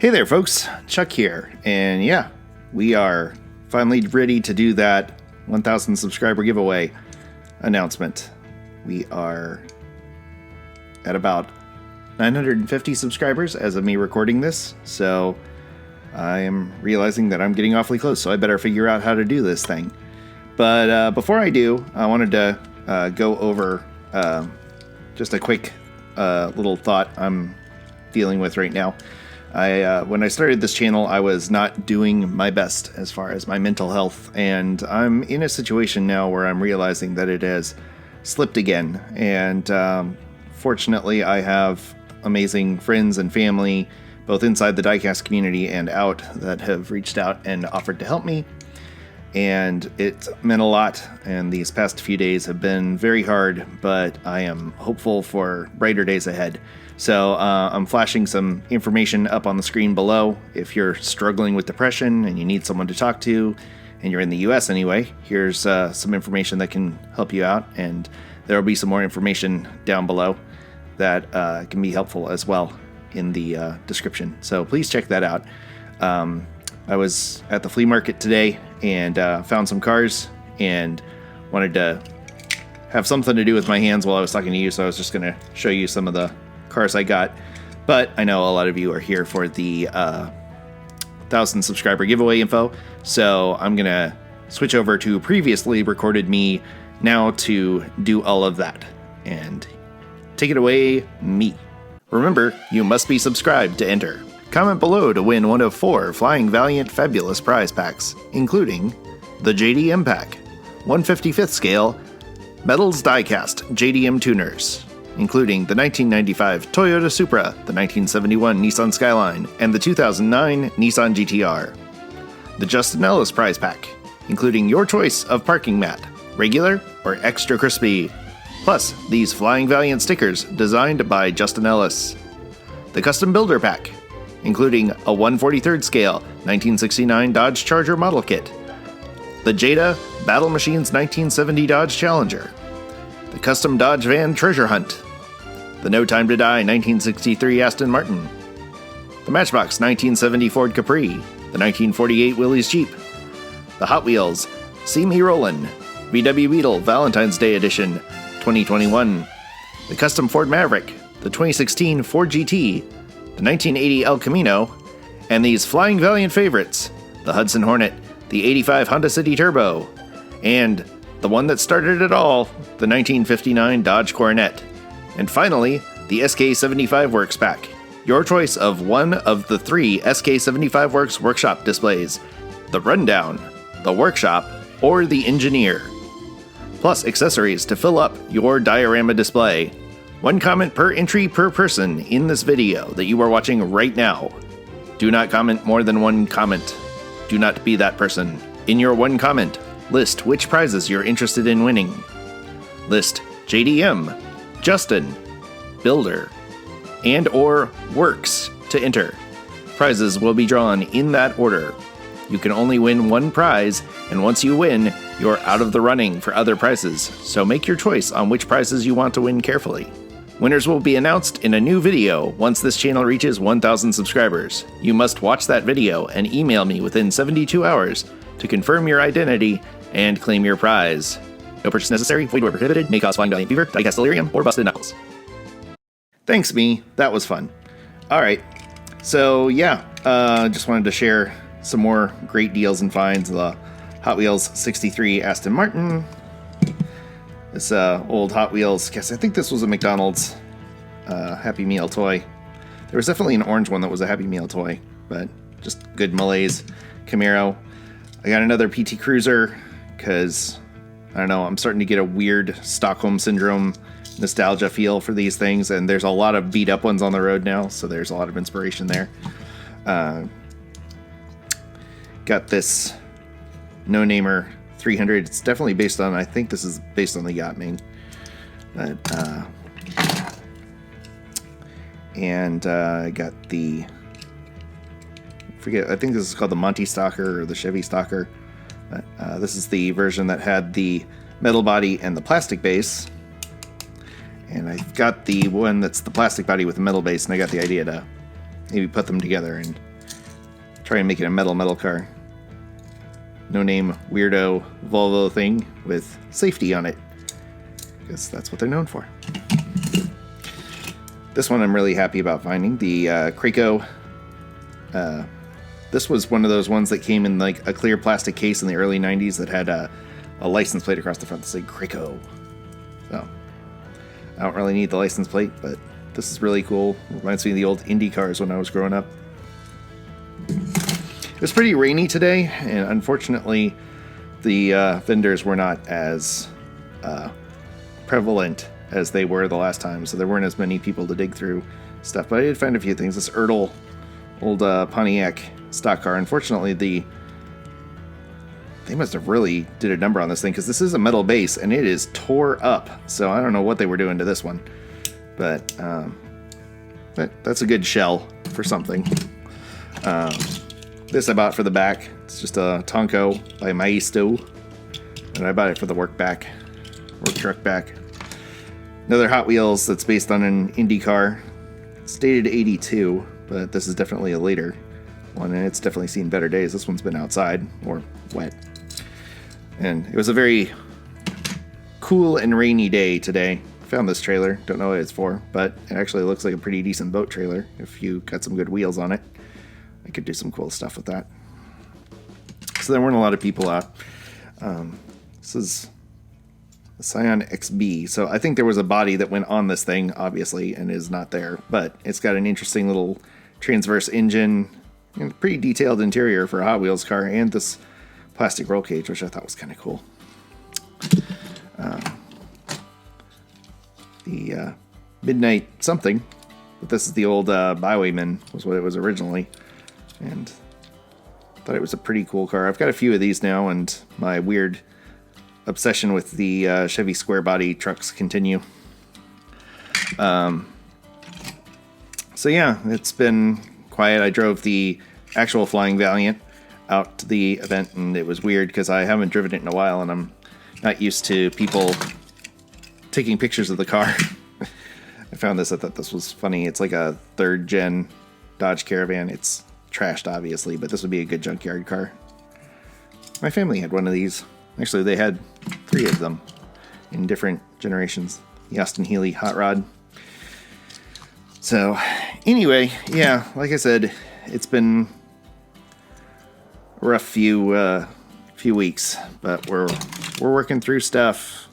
Hey there, folks. Chuck here. And yeah, we are finally ready to do that 1,000 subscriber giveaway announcement. We are at about 950 subscribers as of me recording this, so I am realizing that I'm getting awfully close, so I better figure out how to do this thing. But before I do, I wanted to go over just a quick little thought I'm dealing with right now. When I started this channel, I was not doing my best as far as my mental health, and I'm in a situation now where I'm realizing that it has slipped again. And fortunately, I have amazing friends and family, both inside the Diecast community and out, that have reached out and offered to help me. And it meant a lot, and these past few days have been very hard, but I am hopeful for brighter days ahead. So I'm flashing some information up on the screen below. If you're struggling with depression and you need someone to talk to, and you're in the US anyway, here's some information that can help you out, and there will be some more information down below that can be helpful as well in the description. So please check that out. I was at the flea market today and found some cars and wanted to have something to do with my hands while I was talking to you, so I was just going to show you some of the cars I got. But I know a lot of you are here for the 1,000 subscriber giveaway info, so I'm going to switch over to previously recorded me now to do all of that. And take it away, me. Remember, you must be subscribed to enter. Comment below to win one of 4 Flying Valiant Fabulous prize packs, including the JDM pack, 1/55th scale Metals Diecast JDM tuners, including the 1995 Toyota Supra, the 1971 Nissan Skyline, and the 2009 Nissan GTR. The Justin Ellis prize pack, including your choice of parking mat, regular or extra crispy, plus these Flying Valiant stickers designed by Justin Ellis. The Custom Builder pack, including a 1/43rd scale 1969 Dodge Charger model kit, the Jada Battle Machines 1970 Dodge Challenger, the Custom Dodge Van Treasure Hunt, the No Time to Die 1963 Aston Martin, the Matchbox 1970 Ford Capri, the 1948 Willys Jeep, the Hot Wheels See Me Rollin' VW Beetle Valentine's Day Edition 2021, the Custom Ford Maverick, the 2016 Ford GT, the 1980 El Camino, and these Flying Valiant favorites, the Hudson Hornet, the 85 Honda City Turbo, and the one that started it all, the 1959 Dodge Coronet. And finally, the SK75 Works pack, your choice of one of the 3 SK75 Works workshop displays, the Rundown, the Workshop, or the Engineer. Plus accessories to fill up your diorama display. 1 comment per entry per person in this video that you are watching right now. Do not comment more than 1 comment. Do not be that person. In your 1 comment, list which prizes you're interested in winning. List JDM, Justin, Builder, and or Works to enter. Prizes will be drawn in that order. You can only win 1 prize, and once you win, you're out of the running for other prizes, so make your choice on which prizes you want to win carefully. Winners will be announced in a new video once this channel reaches 1,000 subscribers. You must watch that video and email me within 72 hours to confirm your identity and claim your prize. No purchase necessary, void where prohibited, may cause Flying Valiant fever, Diecast delirium, or busted knuckles. Thanks, me. That was fun. Alright, so yeah, just wanted to share some more great deals and finds. The Hot Wheels 63 Aston Martin. This old Hot Wheels, I think this was a McDonald's Happy Meal toy. There was definitely an orange one that was a Happy Meal toy, but just good malaise. Camaro. I got another PT Cruiser, because, I don't know, I'm starting to get a weird Stockholm Syndrome nostalgia feel for these things, and there's a lot of beat up ones on the road now, so there's a lot of inspiration there. Got this No-Namer 300. It's definitely based on, I think this is based on the Yacht Ming. But, and I got the, I think this is called the Monty Stalker or the Chevy Stalker. But, this is the version that had the metal body and the plastic base. And I've got the one that's the plastic body with the metal base, and I got the idea to maybe put them together and try and make it a metal car. No name weirdo Volvo thing with safety on it, because that's what they're known for. This one I'm really happy about finding. The Krakow. This was one of those ones that came in like a clear plastic case in the early 90s that had a license plate across the front that said Krakow. So I don't really need the license plate, but this is really cool. Reminds me of the old Indy cars when I was growing up. It was pretty rainy today, and unfortunately the vendors were not as prevalent as they were the last time, so there weren't as many people to dig through stuff. But I did find a few things. This Ertl old Pontiac stock car. Unfortunately, they must have really did a number on this thing, because this is a metal base and it is tore up. So I don't know what they were doing to this one, but that's a good shell for something. This I bought for the back. It's just a Tonko by Maisto, and I bought it for the work truck back. Another Hot Wheels that's based on an Indy car. It's dated 82, but this is definitely a later one, and it's definitely seen better days. This one's been outside or wet. And it was a very cool and rainy day today. Found this trailer. Don't know what it's for, but it actually looks like a pretty decent boat trailer if you got some good wheels on it. I could do some cool stuff with that. So there weren't a lot of people out. This is a Scion XB. So I think there was a body that went on this thing, obviously, and is not there. But it's got an interesting little transverse engine and pretty detailed interior for a Hot Wheels car, and this plastic roll cage, which I thought was kind of cool. The Midnight something, but this is the old Bywayman, was what it was originally, and thought it was a pretty cool car. I've got a few of these now, and my weird obsession with the Chevy square body trucks continue. So yeah, it's been quiet. I drove the actual Flying Valiant out to the event, and it was weird because I haven't driven it in a while, and I'm not used to people taking pictures of the car. I found this. I thought this was funny. It's like a third gen Dodge Caravan. It's trashed, obviously, but this would be a good junkyard car. My family had one of these. Actually, they had 3 of them in different generations. The Austin Healey Hot Rod. So, anyway, yeah, like I said, it's been a rough few weeks, but we're working through stuff.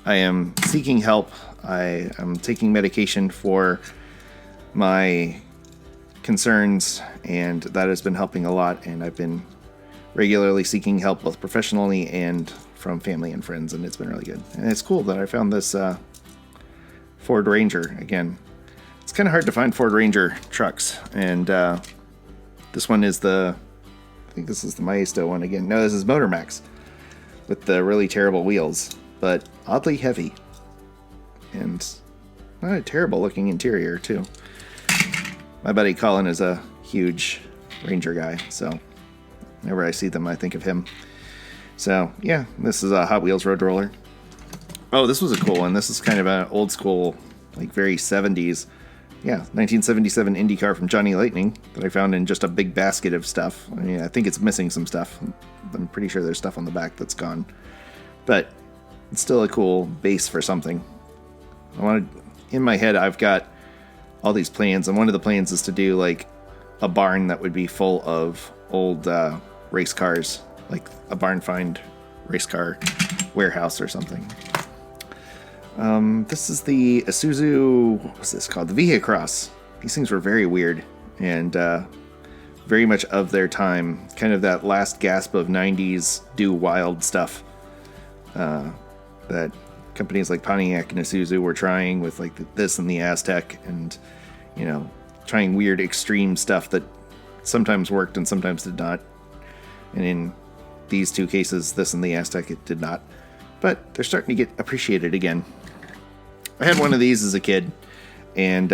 I am seeking help. I am taking medication for my concerns, and that has been helping a lot. And I've been regularly seeking help both professionally and from family and friends, and it's been really good. And it's cool that I found this Ford Ranger again. It's kind of hard to find Ford Ranger trucks, and this one is I think this is the Maisto one again. No, this is Motor Max with the really terrible wheels, but oddly heavy, and not a terrible looking interior too. My buddy Colin is a huge Ranger guy, so whenever I see them, I think of him. So yeah, this is a Hot Wheels Road Roller. Oh, this was a cool one. This is kind of an old school, like very 70s. Yeah, 1977 Indy car from Johnny Lightning that I found in just a big basket of stuff. I mean, I think it's missing some stuff. I'm pretty sure there's stuff on the back that's gone. But it's still a cool base for something. In my head, I've got all these plans, and one of the plans is to do like a barn that would be full of old race cars, like a barn find race car warehouse or something. This is the Isuzu, what's this called? The Vehicross. These things were very weird and very much of their time. Kind of that last gasp of 90s do wild stuff that companies like Pontiac and Isuzu were trying with, like this and the Aztec, and you know, trying weird extreme stuff that sometimes worked and sometimes did not. And in these two cases, this and the Aztec, it did not. But they're starting to get appreciated again. I had one of these as a kid, and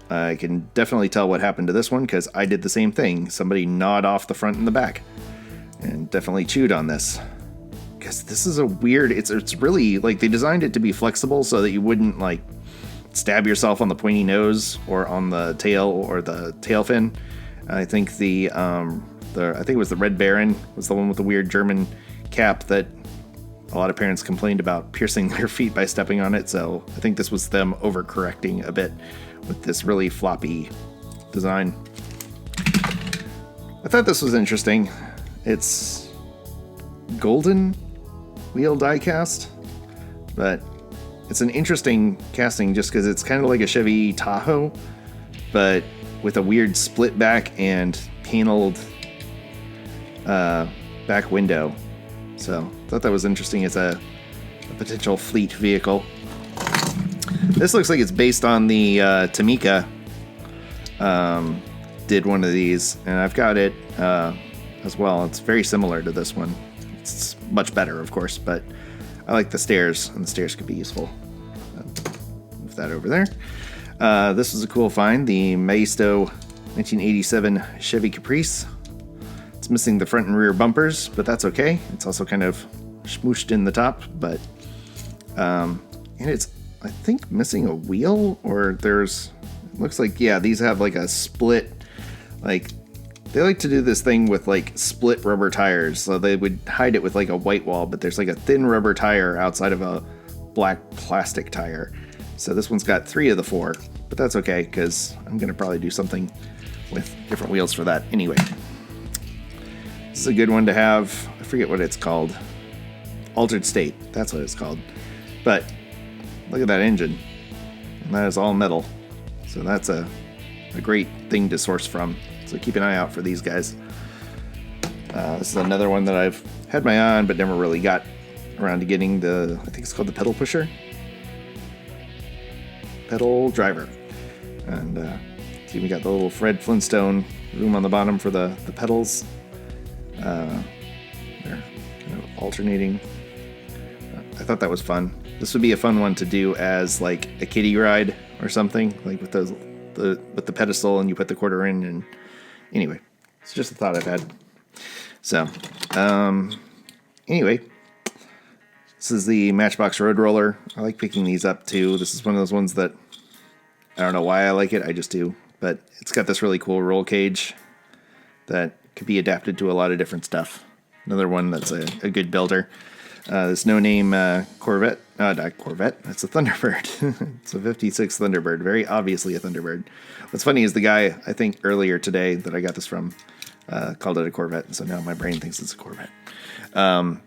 I can definitely tell what happened to this one because I did the same thing. Somebody gnawed off the front and the back, and definitely chewed on this. Because this is a weird, it's really, like, they designed it to be flexible so that you wouldn't, like, stab yourself on the pointy nose or on the tail or the tail fin. I think I think it was the Red Baron was the one with the weird German cap that a lot of parents complained about piercing their feet by stepping on it. So I think this was them overcorrecting a bit with this really floppy design. I thought this was interesting. It's golden wheel diecast, but it's an interesting casting just because it's kind of like a Chevy Tahoe, but with a weird split back and paneled back window. So I thought that was interesting as a potential fleet vehicle. This looks like it's based on the Tamika. Did one of these, and I've got it as well. It's very similar to this one. It's much better, of course, but I like the stairs, and the stairs could be useful. Move that over there. This was a cool find, the Maisto 1987 Chevy Caprice. It's missing the front and rear bumpers, but that's okay. It's also kind of smooshed in the top, but and it's, I think, missing a wheel, or there's, it looks like, yeah, these have like a split, like, they like to do this thing with like split rubber tires, so they would hide it with like a white wall, but there's like a thin rubber tire outside of a black plastic tire. So this one's got 3 of the 4, but that's okay, because I'm going to probably do something with different wheels for that anyway. This is a good one to have. I forget what it's called. Altered State, that's what it's called. But look at that engine. And that is all metal. So that's a great thing to source from. So keep an eye out for these guys. This is another one that I've had my eye on, but never really got around to getting the, I think it's called the pedal pusher. Pedal driver. And see, we got the little Fred Flintstone room on the bottom for the pedals. They're kind of alternating. I thought that was fun. This would be a fun one to do as like a kiddie ride or something, like with with the pedestal, and you put the quarter in. And anyway, it's just a thought I've had. So anyway, this is the Matchbox Road Roller. I like picking these up too. This is one of those ones that I don't know why I like it, I just do. But it's got this really cool roll cage that could be adapted to a lot of different stuff. Another one that's a good builder. This no-name Corvette. Not Corvette, that's a Thunderbird. It's a 56 Thunderbird, very obviously a Thunderbird. What's funny is the guy, I think earlier today that I got this from, called it a Corvette, so now my brain thinks it's a Corvette. I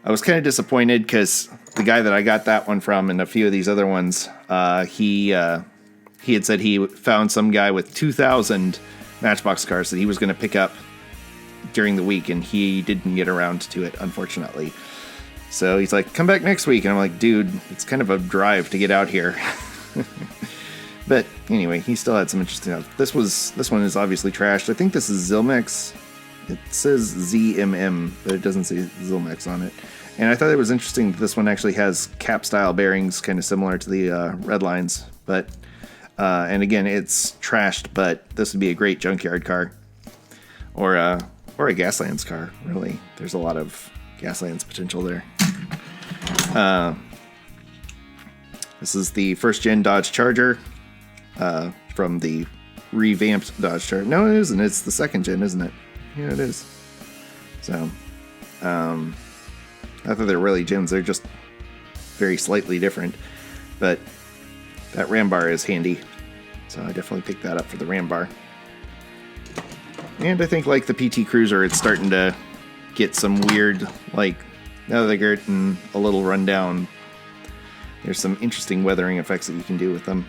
was kind of disappointed because the guy that I got that one from and a few of these other ones, he had said he found some guy with 2,000 Matchbox cars that he was going to pick up during the week, and he didn't get around to it, unfortunately. So he's like, come back next week. And I'm like, dude, it's kind of a drive to get out here. But anyway, he still had some interesting stuff. This one is obviously trashed. I think this is Zilmex. It says ZMM, but it doesn't say Zilmex on it. And I thought it was interesting that this one actually has cap-style bearings, kind of similar to the red lines. But and again, it's trashed, but this would be a great junkyard car, or a Gaslands car. Really, there's a lot of Gaslands potential there. This is the first-gen Dodge Charger from the revamped Dodge Charger. No, it isn't. It's the second-gen, isn't it? Yeah, it is. So, I thought they're really gens. They're just very slightly different. But that ram bar is handy. So I definitely picked that up for the ram bar. And I think, like the PT Cruiser, it's starting to get some weird, like, now that they're getting a little run down, there's some interesting weathering effects that you can do with them.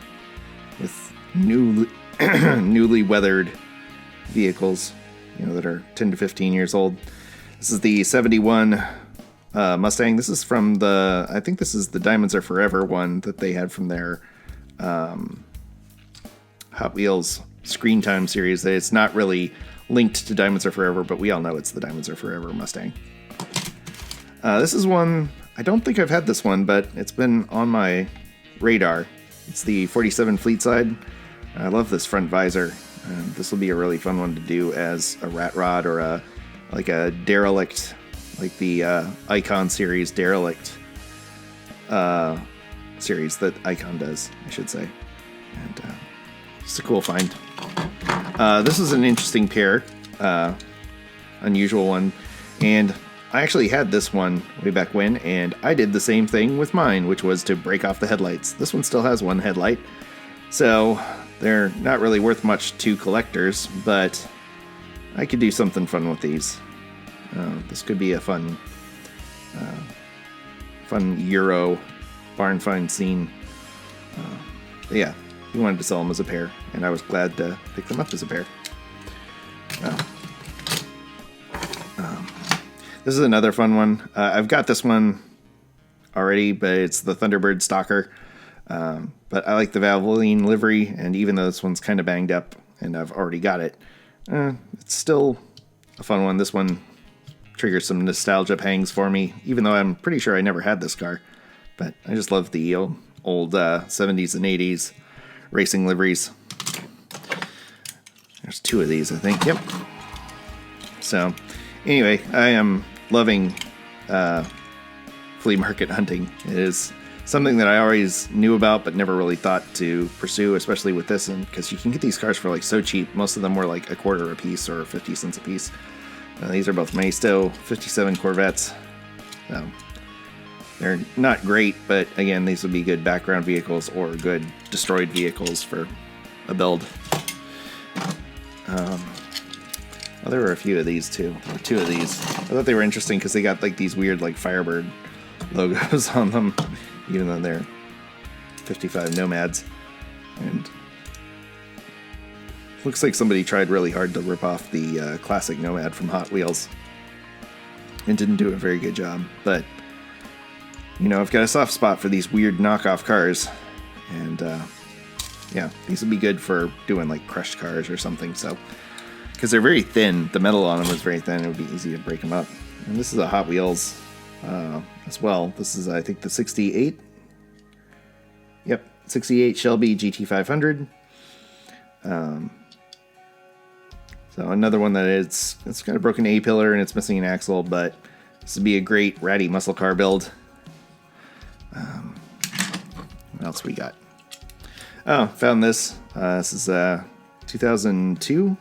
With newly weathered vehicles, that are 10 to 15 years old. This is the 71 Mustang. This is from I think this is the Diamonds Are Forever one that they had from their Hot Wheels Screen Time series. It's not really linked to Diamonds Are Forever, but we all know it's the Diamonds Are Forever Mustang. This is one, I don't think I've had this one, but it's been on my radar. It's the 47 Fleetside. I love this front visor. This will be a really fun one to do as a rat rod or a derelict, like the Icon series derelict series that Icon does, I should say. And just a cool find. This is an interesting pair, unusual one, and I actually had this one way back when, and I did the same thing with mine, which was to break off the headlights. This one still has one headlight, so they're not really worth much to collectors, but I could do something fun with these. This could be a fun Euro barn find scene. Yeah, he wanted to sell them as a pair, and I was glad to pick them up as a pair. This is another fun one. I've got this one already, but it's the Thunderbird Stalker. But I like the Valiant livery, and even though this one's kind of banged up, and I've already got it, it's still a fun one. This one triggers some nostalgia pangs for me, even though I'm pretty sure I never had this car. But I just love the old 70s and 80s racing liveries. There's 2 of these, I think. Yep. So, anyway, I am loving flea market hunting. It is something that I always knew about but never really thought to pursue, especially with this, because you can get these cars for like so cheap. Most of them were like $0.25 a piece or 50 cents a piece. These are both Maisto 57 Corvettes. So they're not great, but again, these would be good background vehicles or good destroyed vehicles for a build. There were a few of these too, or 2 of these. I thought they were interesting because they got like these weird like Firebird logos on them, even though they're 55 Nomads. And looks like somebody tried really hard to rip off the classic Nomad from Hot Wheels and didn't do a very good job. But you know, I've got a soft spot for these weird knockoff cars, and yeah, these would be good for doing like crushed cars or something. So, because they're very thin, the metal on them is very thin, it would be easy to break them up. And this is a Hot Wheels as well. This is, I think, the 68. Yep, 68 Shelby GT500. So another one that it's got a broken A-pillar and it's missing an axle, but this would be a great ratty muscle car build. What else we got? Oh, found this. This is 2002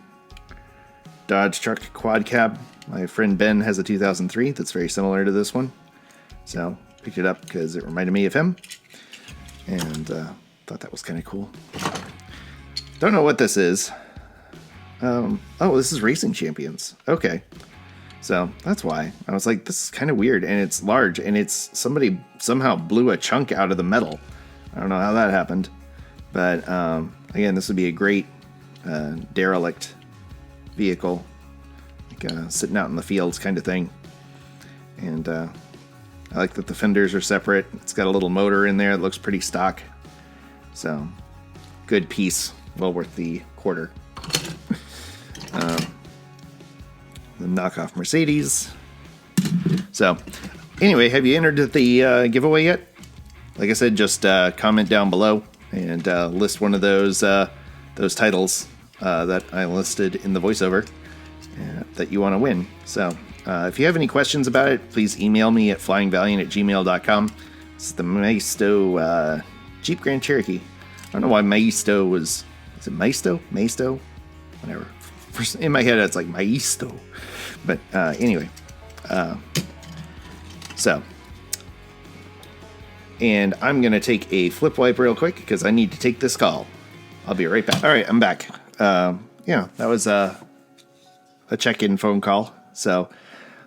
Dodge truck quad cab. My friend Ben has a 2003 that's very similar to this one, so picked it up because it reminded me of him, and thought that was kind of cool. Don't know what this is. Oh, this is Racing Champions. Okay, so that's why I was like, this is kind of weird, and it's large, and it's somebody somehow blew a chunk out of the metal. I don't know how that happened, but again, this would be a great derelict vehicle, like sitting out in the fields kind of thing. And I like that the fenders are separate. It's got a little motor in there that looks pretty stock, so good piece, well worth the quarter. The knockoff Mercedes. So anyway, have you entered the giveaway yet? Like I said, just comment down below and list one of those titles that I listed in the voiceover that you want to win. So if you have any questions about it, please email me at flyingvaliant@gmail.com. It's the Maisto Jeep Grand Cherokee. I don't know why Maisto was... Is it Maisto? Maisto? Whatever. In my head, it's like Maisto. But anyway. So... And I'm going to take a flip wipe real quick because I need to take this call. I'll be right back. All right, I'm back. Yeah, that was a check-in phone call. So,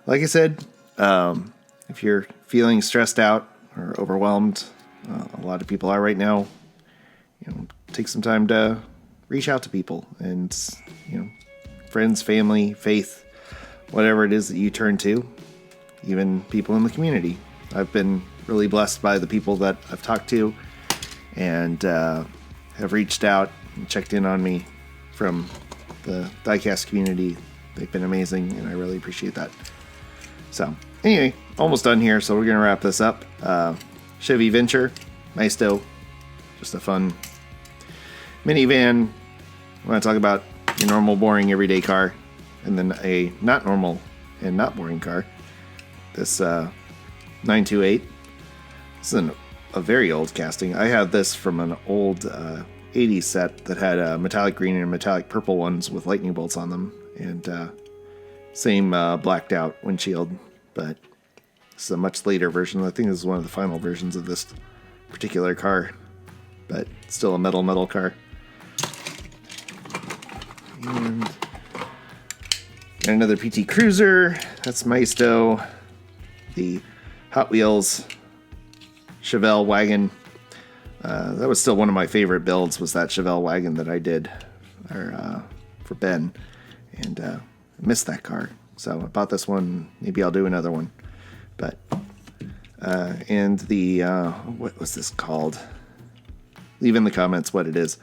like I said, if you're feeling stressed out or overwhelmed, a lot of people are right now, take some time to reach out to people and, friends, family, faith, whatever it is that you turn to, even people in the community. I've been really blessed by the people that I've talked to and have reached out and checked in on me from the Diecast community. They've been amazing, and I really appreciate that. So, anyway, almost done here, so we're going to wrap this up. Chevy Venture, Maisto, just a fun minivan. I want to talk about your normal, boring, everyday car, and then a not normal and not boring car. This 928. This is a very old casting. I have this from an old 80s set that had metallic green and metallic purple ones with lightning bolts on them, and same blacked out windshield, but it's a much later version. I think this is one of the final versions of this particular car, but still a metal car. And another PT Cruiser. That's Maisto. The Hot Wheels Chevelle wagon. That was still one of my favorite builds, was that Chevelle wagon that I did for Ben. And I missed that car. So I bought this one. Maybe I'll do another one. But and the what was this called? Leave in the comments what it is.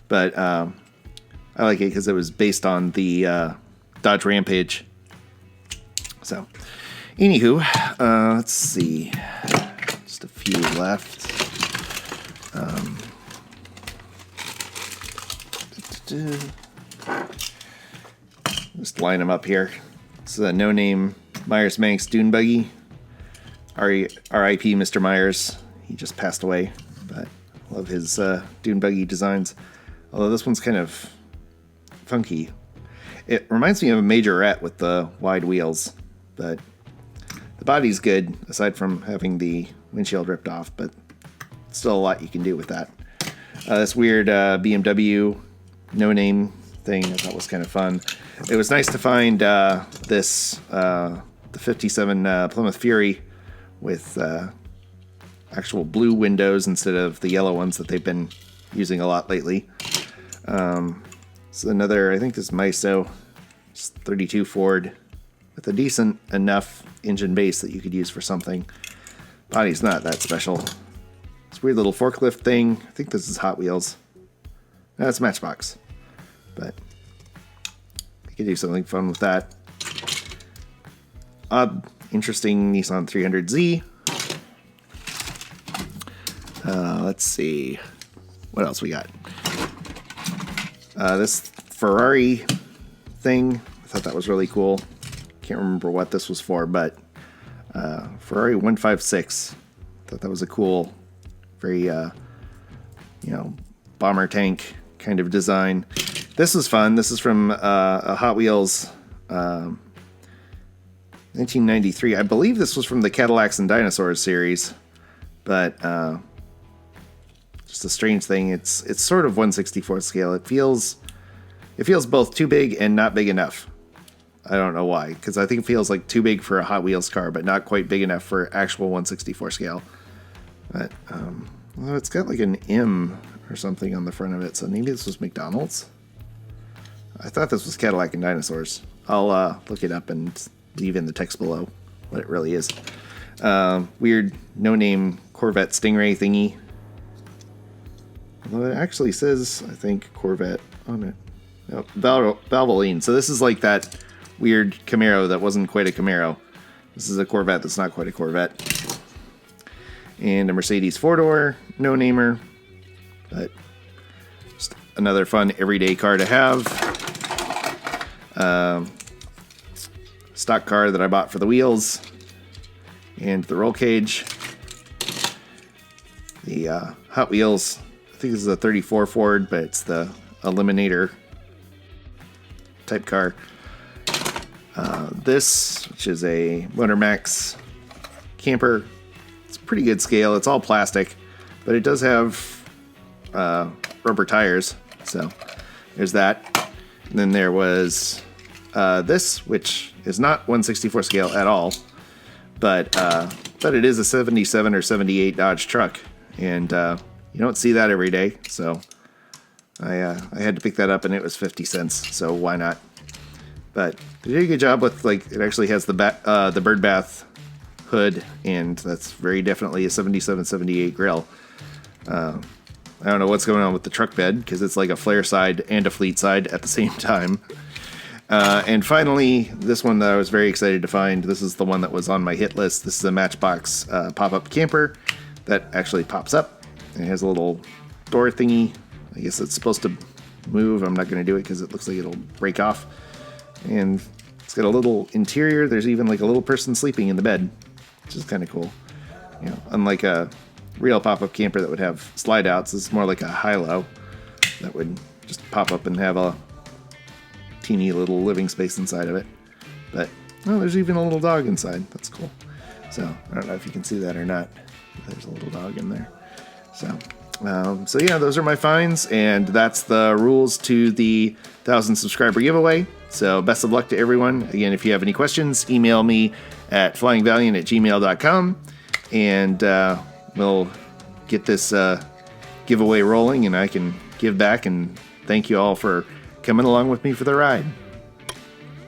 But I like it because it was based on the Dodge Rampage. So, anywho, let's see. Just a few left. Just line them up here. It's a no-name Myers Manx Dune Buggy. R.I.P. Mr. Myers. He just passed away, but love his Dune Buggy designs. Although this one's kind of funky. It reminds me of a Majorette with the wide wheels, but the body's good, aside from having the windshield ripped off, but still a lot you can do with that. This weird BMW no-name thing I thought was kind of fun. It was nice to find this, the 57 Plymouth Fury with actual blue windows instead of the yellow ones that they've been using a lot lately. So another, I think this is Maisto, 32 Ford with a decent enough engine base that you could use for something. Body's not that special. This weird little forklift thing. I think this is Hot Wheels. That's Matchbox. But you could do something fun with that. Odd, interesting Nissan 300Z. Let's see. What else we got? This Ferrari thing. I thought that was really cool. Can't remember what this was for, but Ferrari 156. Thought that was a cool, very, bomber tank kind of design. This was fun. This is from a Hot Wheels 1993. I believe this was from the Cadillacs and Dinosaurs series, but just a strange thing. It's sort of 1/64 scale. It feels both too big and not big enough. I don't know why, because I think it feels like too big for a Hot Wheels car, but not quite big enough for actual 1/64 scale. But well, it's got like an M or something on the front of it, so maybe this was McDonald's. I thought this was Cadillac and Dinosaurs. I'll look it up and leave in the text below what it really is. Weird no-name Corvette Stingray thingy. Although it actually says, I think, Corvette on it. No, Valvoline. So this is like that weird Camaro that wasn't quite a Camaro. This is a Corvette that's not quite a Corvette. And a Mercedes four-door no-namer. But just another fun everyday car to have. Stock car that I bought for the wheels. And the roll cage. The Hot Wheels. I think this is a 34 Ford, but it's the Eliminator type car. This, which is a Motormax camper, it's pretty good scale. It's all plastic, but it does have rubber tires. So there's that. And then there was this, which is not 1/64 scale at all, but it is a 77 or 78 Dodge truck, and you don't see that every day. So I had to pick that up, and it was 50 cents. So why not? But they did a good job with, like, it actually has the bird bath hood, and that's very definitely a 77, 78 grill. I don't know what's going on with the truck bed, because it's like a flare side and a fleet side at the same time. And finally, this one that I was very excited to find. This is the one that was on my hit list. This is a Matchbox pop-up camper that actually pops up. It has a little door thingy. I guess it's supposed to move. I'm not going to do it because it looks like it'll break off. And it's got a little interior. There's even like a little person sleeping in the bed, which is kind of cool. You know, unlike a real pop-up camper that would have slide outs, this is more like a high-low. that would just pop up and have a teeny little living space inside of it. But, oh, there's even a little dog inside. That's cool. So, I don't know if you can see that or not. There's a little dog in there. So yeah, those are my finds, and that's the rules to the 1,000 subscriber giveaway. So best of luck to everyone. Again, if you have any questions, email me at flyingvaliant@gmail.com, and we'll get this giveaway rolling, and I can give back and thank you all for coming along with me for the ride.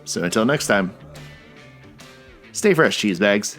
So until next time, stay fresh, cheese bags.